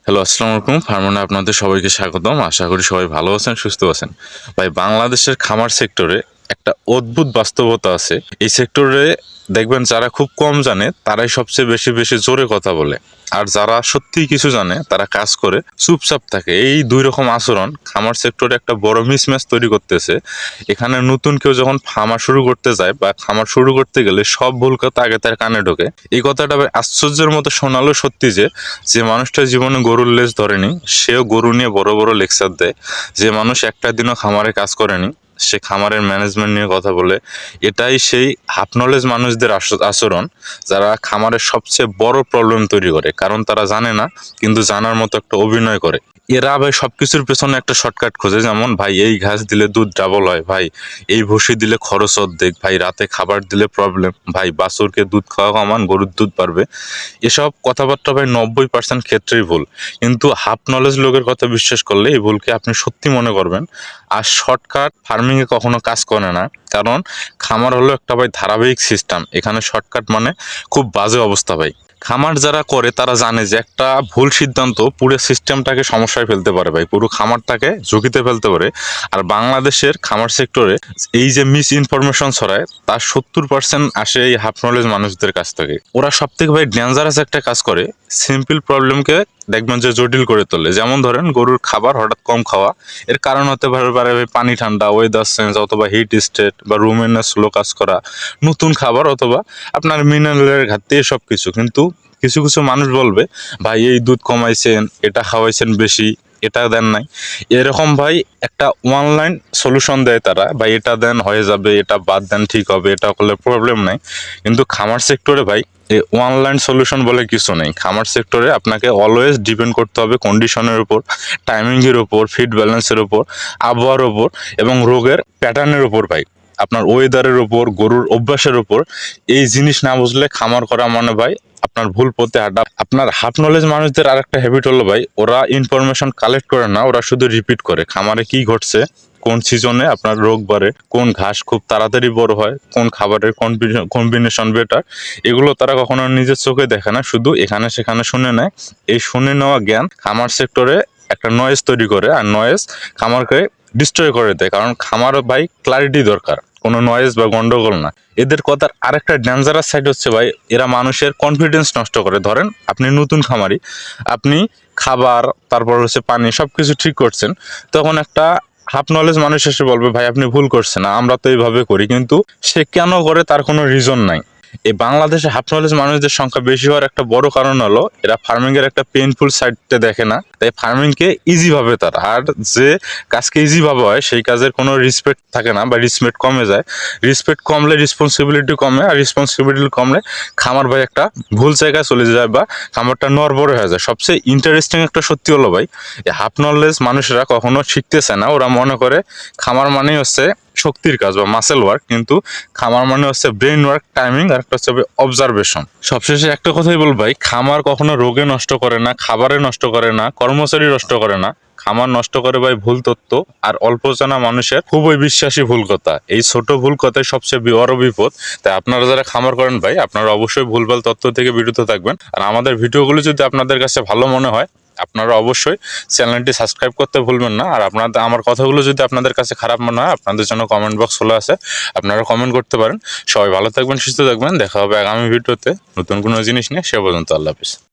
Hello, আসসালামু আলাইকুম। ফার্মনে আপনাদের সবাইকে স্বাগতম। আশা করি সবাই ভালো আছেন, সুস্থ আছেন। ভাই, বাংলাদেশের খামার সেক্টরে একটা অদ্ভুত বাস্তবতা আছে। এই সেক্টরে দেখবেন যারা খুব কম জানে তারাই সবচেয়ে বেশি বেশি জোরে কথা বলে। আর যারা সত্যিই কিছু জানে তারা কাজ করে চুপচাপ থাকে। এই দুই রকম আচরণ খামার সেক্টরে একটা বড় মিসম্যাচ তৈরি করতেছে। এখানে নতুন কেউ যখন খামার শুরু করতে যায় বা খামার শুরু করতে গেলে সব ভুল কথা আগে তার কানে ঢোকে। এই কথাটা ভাই আশ্চর্যের মতো শোনালো সত্যি যে যে মানুষটা জীবনে গরুর লেজ ধরেনি সেও গরু নিয়ে বড় বড় লেকচার দেয়। যে মানুষ একটা দিনও খামারে কাজ করেনি সে খামারের ম্যানেজমেন্ট নিয়ে কথা বলে। এটাই সেই হাফ নলেজ মানুষদের আচরণ, যারা খামারের সবচেয়ে বড় প্রবলেম তৈরি করে, কারণ তারা জানে না কিন্তু জানার মতো একটা অভিনয় করে। এরা ভাই সবকিছুর পেছনে একটা শর্টকাট খোঁজে, যেমন ভাই এই ঘাস দিলে দুধ ডাবল হয়, ভাই এই ভুসি দিলে খরচ অর্ধেক, ভাই রাতে খাবার দিলে প্রবলেম, ভাই বাছুরকে দুধ খাওয়া কমান গরুর দুধ বাড়বে। এসব কথাবার্তা ভাই 90% ক্ষেত্রেই ভুল। কিন্তু হাফ নলেজ লোকের কথা বিশ্বাস করলে এই ভুলকে আপনি সত্যি মনে করবেন। আর শর্টকাট ফার্মিংয়ে কখনো কাজ করে না, কারণ খামার হলো একটা ভাই ধারাবাহিক সিস্টেম। এখানে শর্টকাট মানে খুব বাজে অবস্থা ভাই। খামার যারা করে তারা জানে যে একটা ভুল সিদ্ধান্ত পুরো সিস্টেমটাকে সমস্যায় ফেলতে পারে ভাই, পুরো খামারটাকে ঝুঁকিতে ফেলতে পারে। আর বাংলাদেশের খামার সেক্টরে এই যে মিস ইনফরমেশন ছড়ায় তার 70% আসে এই হাফ নলেজ মানুষদের কাছ থেকে। ওরা সব থেকে ভাই ডেঞ্জারাস একটা কাজ করে, সিম্পল প্রবলেমকে দেখবেন যে জটিল করে তোলে। যেমন ধরেন গরুর খাবার হঠাৎ কম খাওয়া, এর কারণ হতে পারে ভাই পানি ঠান্ডা, ওয়েদার চেঞ্জ, অথবা হিট স্টেট, বা রুমের স্লো কাজ করা, নতুন খাবার, অথবা আপনার মিনারেলের ঘাটতি, এসব কিছু। কিন্তু কিছু কিছু মানুষ বলবে ভাই এই দুধ কমাইছেন, এটা খাওয়াইছেন বেশি, এটা দেন নাই। এরকম ভাই একটা অনলাইন সলিউশন দেয় তারা, ভাই এটা দেন হয়ে যাবে, এটা বাদ দেন ঠিক হবে, এটা করলে প্রবলেম নাই। কিন্তু খামার সেক্টরে ভাই এই অনলাইন সলিউশন বলে কিছু নেই। খামার সেক্টরে আপনাকে অলওয়েজ ডিপেন্ড করতে হবে কন্ডিশনের উপর, টাইমিংয়ের উপর, ফিড ব্যালেন্সের উপর, আবহাওয়ার উপর এবং রোগের প্যাটার্নের উপর ভাই, আপনার ওয়েদারের উপর, গরুর অভ্যাসের উপর। এই জিনিস না বুঝলে খামার করা মানে ভাই আপনার ভুল পথে হাঁটা। আপনার হাফ নলেজ মানুষদের আরেকটা হ্যাবিট হলো ভাই, ওরা ইনফরমেশন কালেক্ট করে না, ওরা শুধু রিপিট করে। খামারে কি ঘটছে, কোন সিজনে আপনার রোগ বাড়ে, কোন ঘাস খুব তাড়াতাড়ি বড় হয়, কোন খাবারের কম্বিনেশন বেটার, এগুলো তারা কখনো নিজের চোখে দেখে না, শুধু এখানে সেখানে শুনে নেয়। এই শুনে নেওয়া জ্ঞান খামার সেক্টরে একটা নয়েজ তৈরি করে, আর নয়েজ খামারকে ডিস্ট্রয় করে দেয়। কারণ খামার ভাই ক্লারিটি দরকার, কোনো নয়েজ বা গন্ডগোল না। এদের কথার আরেকটা ডেঞ্জারাস সাইড হচ্ছে ভাই, এরা মানুষের কনফিডেন্স নষ্ট করে। ধরেন আপনি নতুন খামারি, আপনি খাবার, তারপর হচ্ছে পানি, সবকিছু ঠিক করছেন, তখন একটা হাফ নলেজ মানুষ এসে বলবে ভাই আপনি ভুল করছেন, আমরা তো এইভাবে করি। কিন্তু সে কেন করে তার কোনো রিজন নাই। এই বাংলাদেশে হাফ নলেজ মানুষদের সংখ্যা বেশি হওয়ার একটা বড় কারণ হলো এরা ফার্মিং এর একটা পেইনফুল সাইডটা দেখে না, তাই ফার্মিং কে ইজি ভাবে তারা। আর যে কাজকে ইজি ভাবে হয় সেই কাজের কোনো রেসপেক্ট থাকে না, বা রেসপেক্ট কমে যায়। রেসপেক্ট কমলে রেসপন্সিবিলিটি কমে, আর রেসপন্সিবিলিটি কমলে খামার ভাই একটা ভুল জায়গায় চলে যায়, বা খামারটা নড়বড়ে হয়ে যায়। সবচেয়ে ইন্টারেস্টিং একটা সত্যি হলো ভাই, এই হাফ নলেজ মানুষরা কখনো শিখতেছে না। ওরা মনে করে খামার মানেই হচ্ছে শক্তির কাজ বা মাসেল ওয়ার্ক, কিন্তু খামার মানে হচ্ছে ব্রেন ওয়ার্ক, টাইমিং, আর একটা হচ্ছে অবজারভেশন। সবশেষে একটা কথাই বল ভাই, খামার কখনো রোগে নষ্ট করে না, খাবারে নষ্ট করে না, কর্মচারী নষ্ট করে না। খামার নষ্ট করে ভাই ভুল তথ্য আর অল্প জানা মানুষের খুবই বিশ্বাসী ভুল কথা। এই ছোট ভুল কথাই সবচেয়ে বড় বিপদ। তাই আপনারা যারা খামার করেন ভাই, আপনারা অবশ্যই ভুলভাল তথ্য থেকে বিরত থাকবেন। আর আমাদের ভিডিওগুলো যদি আপনাদের কাছে ভালো মনে হয়, আপনারা অবশ্যই চ্যানেলটি সাবস্ক্রাইব করতে ভুলবেন না। আর আপনাদের আমার কথাগুলো যদি আপনাদের কাছে খারাপ মনে হয়, আপনাদের জন্য কমেন্ট বক্স খোলা আছে, আপনারা কমেন্ট করতে পারেন। সবাই ভালো থাকবেন, সুস্থ থাকবেন, দেখা হবে আগামী ভিডিওতে নতুন কোনো জিনিস নিয়ে। সে পর্যন্ত আল্লাহ হাফেজ।